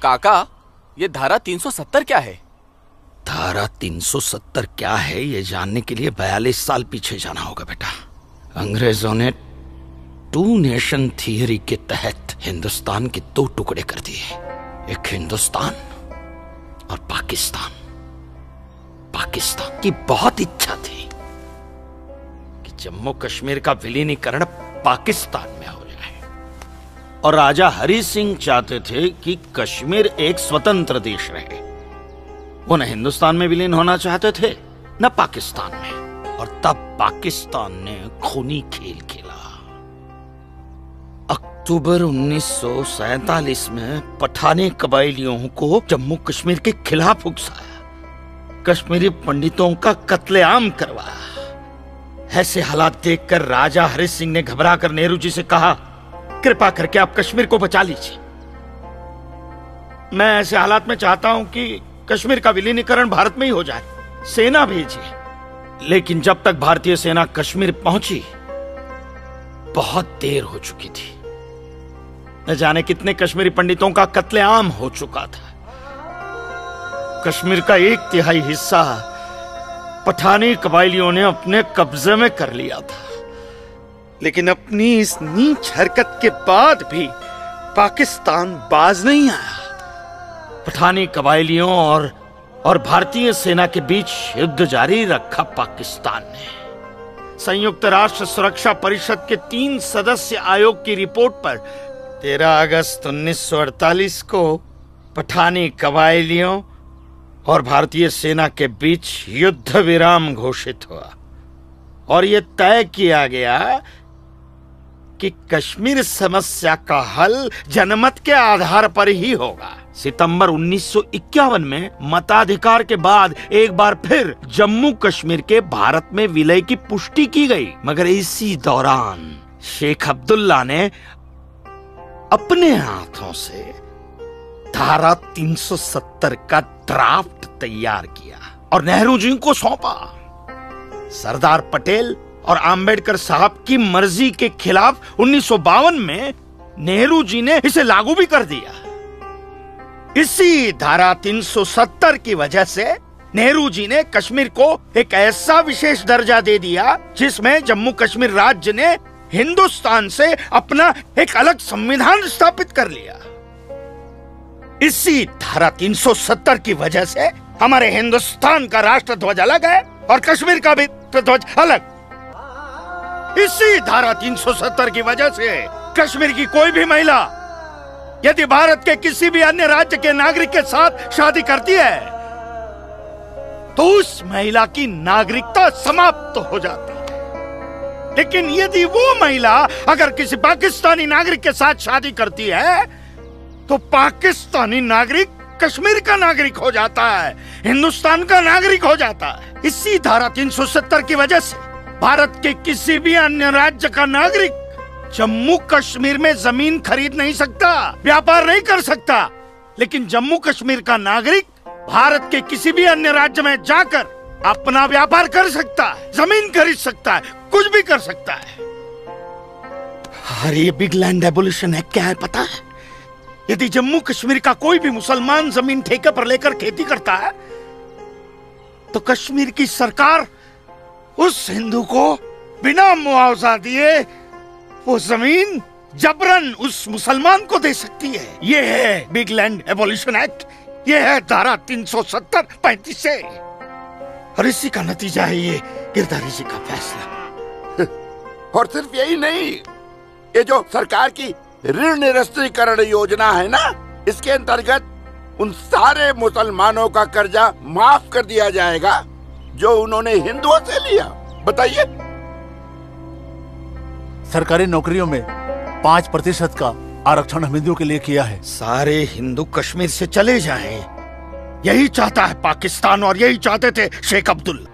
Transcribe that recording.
काका, ये धारा 370 क्या है? धारा 370 क्या है ये जानने के लिए 42 साल पीछे जाना होगा बेटा। अंग्रेजों ने टू नेशन थियरी के तहत हिंदुस्तान के दो टुकड़े कर दिए, एक हिंदुस्तान और पाकिस्तान। पाकिस्तान की बहुत इच्छा थी कि जम्मू कश्मीर का विलीनीकरण पाकिस्तान में हो जाए, और राजा हरि सिंह चाहते थे कि कश्मीर एक स्वतंत्र देश रहे। वो न हिंदुस्तान में विलीन होना चाहते थे न पाकिस्तान में, और तब पाकिस्तान ने खूनी खेल खेला। अक्टूबर 1947 में पठानी कबायलियों को जम्मू कश्मीर के खिलाफ उकसाया, कश्मीरी पंडितों का कत्लेआम करवाया। ऐसे हालात देखकर राजा हरि सिंह ने घबराकर नेहरू जी से कहा, कृपा करके आप कश्मीर को बचा लीजिए। मैं ऐसे हालात में चाहता हूं कि कश्मीर का विलीनीकरण भारत में ही हो जाए, सेना भेजिए। लेकिन जब तक भारतीय सेना कश्मीर पहुंची बहुत देर हो चुकी थी। न जाने कितने कश्मीरी पंडितों का कत्लेआम हो चुका था। कश्मीर का 1/3 हिस्सा पठानी कबायलियों ने अपने कब्जे में कर लिया था। लेकिन अपनी इस नीच हरकत के बाद भी पाकिस्तान बाज नहीं आया। पठानी कबायलियों और भारतीय सेना के बीच युद्ध जारी रखा पाकिस्तान ने। संयुक्त राष्ट्र सुरक्षा परिषद के 3 सदस्य आयोग की रिपोर्ट पर 13 अगस्त 1948 को पठानी कबायलियों और भारतीय सेना के बीच युद्ध विराम घोषित हुआ, और यह तय किया गया कि कश्मीर समस्या का हल जनमत के आधार पर ही होगा। सितंबर 1951 में मताधिकार के बाद एक बार फिर जम्मू कश्मीर के भारत में विलय की पुष्टि की गई, मगर इसी दौरान शेख अब्दुल्ला ने अपने हाथों से धारा 370 का ड्राफ्ट तैयार किया और नेहरू जी को सौंपा। सरदार पटेल और अंबेडकर साहब की मर्जी के खिलाफ 1952 में नेहरू जी ने इसे लागू भी कर दिया। इसी धारा 370 की वजह से नेहरू जी ने कश्मीर को एक ऐसा विशेष दर्जा दे दिया जिसमें जम्मू कश्मीर राज्य ने हिंदुस्तान से अपना एक अलग संविधान स्थापित कर लिया। इसी धारा 370 की वजह से हमारे हिंदुस्तान का राष्ट्र ध्वज अलग है और कश्मीर का भी ध्वज अलग। इसी धारा 370 की वजह से कश्मीर की कोई भी महिला यदि भारत के किसी भी अन्य राज्य के नागरिक के साथ शादी करती है तो उस महिला की नागरिकता समाप्त हो जाती है। लेकिन यदि वो महिला अगर किसी पाकिस्तानी नागरिक के साथ शादी करती है तो पाकिस्तानी नागरिक कश्मीर का नागरिक हो जाता है, हिंदुस्तान का नागरिक हो जाता है। इसी धारा 370 की वजह से भारत के किसी भी अन्य राज्य का नागरिक जम्मू कश्मीर में जमीन खरीद नहीं सकता, व्यापार नहीं कर सकता। लेकिन जम्मू कश्मीर का नागरिक भारत के किसी भी अन्य राज्य में जाकर अपना व्यापार कर सकता है, जमीन खरीद सकता है, कुछ भी कर सकता है। अरे ये बिग लैंड एबोल्यूशन है, क्या है पता है? यदि जम्मू कश्मीर का कोई भी मुसलमान जमीन ठेके पर लेकर खेती करता है तो कश्मीर की सरकार उस हिंदू को बिना मुआवजा दिए वो जमीन जबरन उस मुसलमान को दे सकती है। ये है बिग लैंड एबोल्यूशन एक्ट, ये है धारा 370-35 से, और इसी का नतीजा है ये गिरधारी जी का फैसला। और सिर्फ यही नहीं, ये जो सरकार की ऋण निरस्तीकरण योजना है ना, इसके अंतर्गत उन सारे मुसलमानों का कर्जा माफ कर दिया जाएगा जो उन्होंने हिंदुओं से लिया। बताइए। सरकारी नौकरियों में 5% का आरक्षण हम हिंदुओं के लिए किया है। सारे हिंदू कश्मीर से चले जाएं, यही चाहता है पाकिस्तान और यही चाहते थे शेख अब्दुल्ला।